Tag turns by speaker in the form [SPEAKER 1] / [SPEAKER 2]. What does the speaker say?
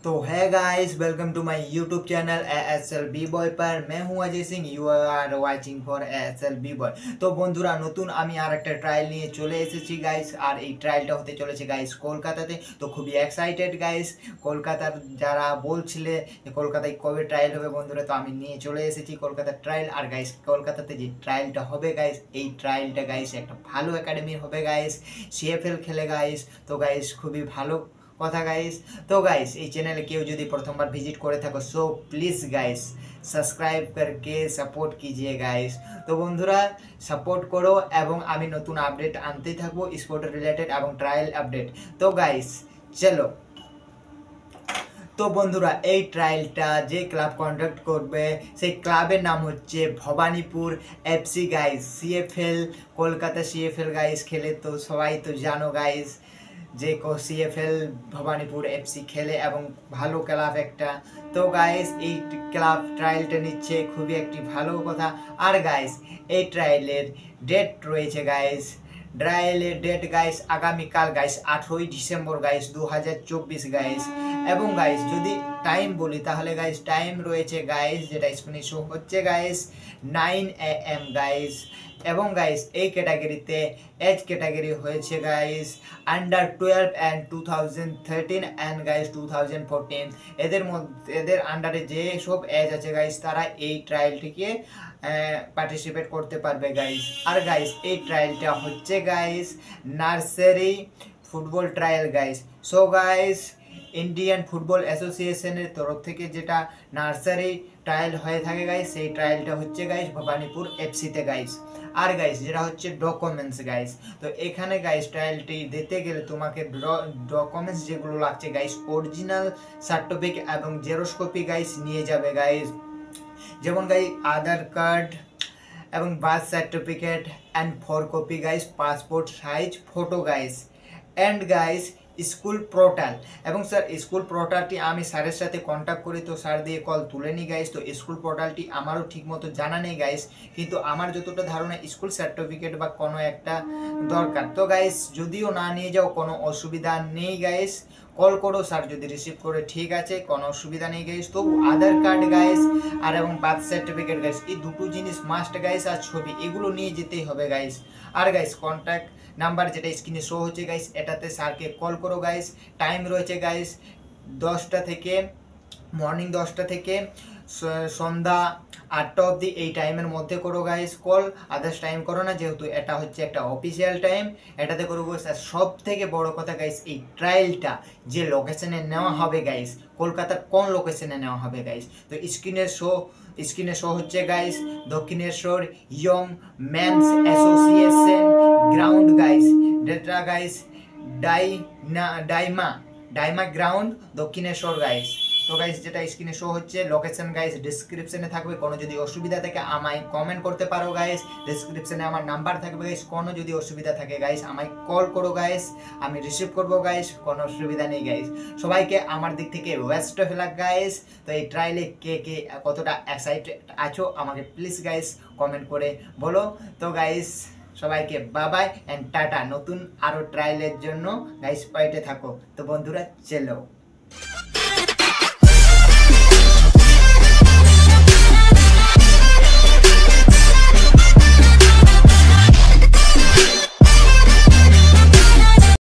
[SPEAKER 1] तो है guys, welcome to my YouTube channel ASL B boy पर मैं हूँ Ajay Singh. You are watching for ASL B boy. তো বন্ধুরা, নতুন আমি আর একটা ট্রায়াল নিয়ে চলে এসেছি গাইস। আর এই ট্রায়ালটা হতে চলেছে গাইস কলকাতাতে। তো খুবই এক্সাইটেড গাইস। কলকাতার যারা বলছিলে যে কলকাতায় কবে ট্রায়াল হবে বন্ধুরা, তো আমি নিয়ে চলে এসেছি কলকাতার ট্রায়াল। আর গাইস কলকাতাতে যে ট্রায়ালটা হবে গাইস, এই ট্রায়ালটা গাইস একটা ভালো একাডেমির হবে গাইস, CFL খেলে গাইস। তো গাইস খুবই ভালো কথা গাইস। তো গাইস এই চ্যানেলে কেউ যদি প্রথমবার ভিজিট করে থাকো, সো প্লিজ গাইস সাবস্ক্রাইব करके সাপোর্ট कीजिए গাইস। তো বন্ধুরা সাপোর্ট করো এবং আমি নতুন আপডেট আনতেই থাকবো স্পোর্ট রিলেটেড এবং ট্রায়াল আপডেট। তো গাইস চলো। তো বন্ধুরা এই ট্রায়ালটা যে ক্লাব কন্ডাক্ট করবে সেই ক্লাবের নাম হচ্ছে Bhowanipore FC guys. CFL Kolkata CFL guys খেলে, তো সবাই তো জানো গাইস যে CFL ভবানীপুর FC খেলে এবং ভালো ক্লাব একটা। তো গাইস এই ক্লাব ট্রায়ালটা নিচ্ছে, খুবই একটি ভালো কথা। আর গাইস এই ট্রায়ালের ডেট রয়েছে গাইস, ট্রায়ালের ডেট গাইস আগামীকাল গাইস 18ই ডিসেম্বর গাইস 2024 গাইস। এবং গাইস যদি টাইম বলি তাহলে গাইস টাইম রয়েছে গাইস, যেটা স্ক্রিনে শো হচ্ছে গাইস 9 AM গাইস। এবং গাইস এই ক্যাটাগরিতে এজ ক্যাটাগরি হয়েছে guys under 12 and 2013 and guys 2014। এদের আন্ডারে যে সব এজ আছে গাইস তারা এই ট্রায়ালটিকে পার্টিসিপেট করতে পারবে গাইস। আর গাইস এই ট্রায়ালটা হচ্ছে guys nursery football trial guys. So guys Indian football অ্যাসোসিয়েশনের তরফ থেকে যেটা নার্সারি ট্রায়াল হয়ে থাকে গাইস, সেই ট্রায়ালটা হচ্ছে গাইস ভবানীপুর FCতে গাইস। আর গাইস যেটা হচ্ছে ডকুমেন্টস গাইস, তো এখানে গাইস ট্রায়ালটি দিতে গেলে তোমাকে ডকুমেন্টস যেগুলো লাগছে গাইস অরিজিনাল সার্টিফিকেট এবং জেরক্স কপি গাইস নিয়ে যাবে গাইস। যেমন গাইস আধার কার্ড এবং birth certificate and 4 copy guys passport size photo guys and guys school portal. এবং স্যার স্কুল পোর্টালটি আমি স্যারের সাথে কন্ট্যাক্ট করি, তো স্যার দিয়ে কল তুলে নিই গাইস। তো স্কুল পোর্টালটি আমারও ঠিকমতো জানা নেই গাইস, কিন্তু আমার যতটা ধারণা স্কুল সার্টিফিকেট বা কোনো একটা দরকার। তো গাইস যদিও না নিয়ে যাও কোনো অসুবিধা নেই গাইস, কল করো, স্যার যদি রিসিভ করে ঠিক আছে, কোনো অসুবিধা নেই গাইস। তবু আধার কার্ড গাইস আর এবং বার্থ সার্টিফিকেট গাইস এই দুটো জিনিস মাস্ট গাইস, আর ছবি এগুলো নিয়ে যেতেই হবে গাইস। আর গাইস কন্ট্যাক্ট নাম্বার যেটা স্ক্রিনে শো হচ্ছে গাইস এটাতে স্যারকে কল করো গাইস। টাইম রয়েছে গাইস 10টা থেকে মর্নিং 10টা থেকে সন্ধ্যা 8টা অবধি, এই টাইমের মধ্যে করো গাইস কল। আদার্স টাইম করো না, যেহেতু এটা হচ্ছে একটা অফিসিয়াল টাইম, এটাতে করবো গাইস। আর সব থেকে বড় কথা গাইস এই ট্রায়ালটা যে লোকেশনে নেওয়া হবে গাইস, কলকাতার কোন লোকেশনে নেওয়া হবে গাইস, তো স্ক্রিনে শো হচ্ছে guys Dakshineswar young men's association ground guys, যেটা গাইস ডাইমা গ্রাউন্ড দক্ষিণেশ্বর গাইস। তো গাইস যেটা স্ক্রিনে শো হচ্ছে লোকেশন গাইস ডিসক্রিপশনে থাকবে, কোনো যদি অসুবিধা থাকে আমায় কমেন্ট করতে পারো গাইস। ডিসক্রিপশনে আমার নাম্বার থাকবে গাইস, কোনো যদি অসুবিধা থাকে গাইস আমায় কল করো গাইস, আমি রিসিভ করবো গাইস, কোনো অসুবিধা নেই গাইস। সবাইকে আমার দিক থেকে ওয়েস্ট অফ লাক গাইস। তো এই ট্রায়ালে কে কতটা এক্সাইটেড আছো আমাকে প্লিজ গাইস কমেন্ট করে বলো। তো গাইস সবাইকে বাবাই অ্যান্ড টাটা। নতুন আরও ট্রায়ালের জন্য গাইস পাইতে থাকো। তো বন্ধুরা চলো।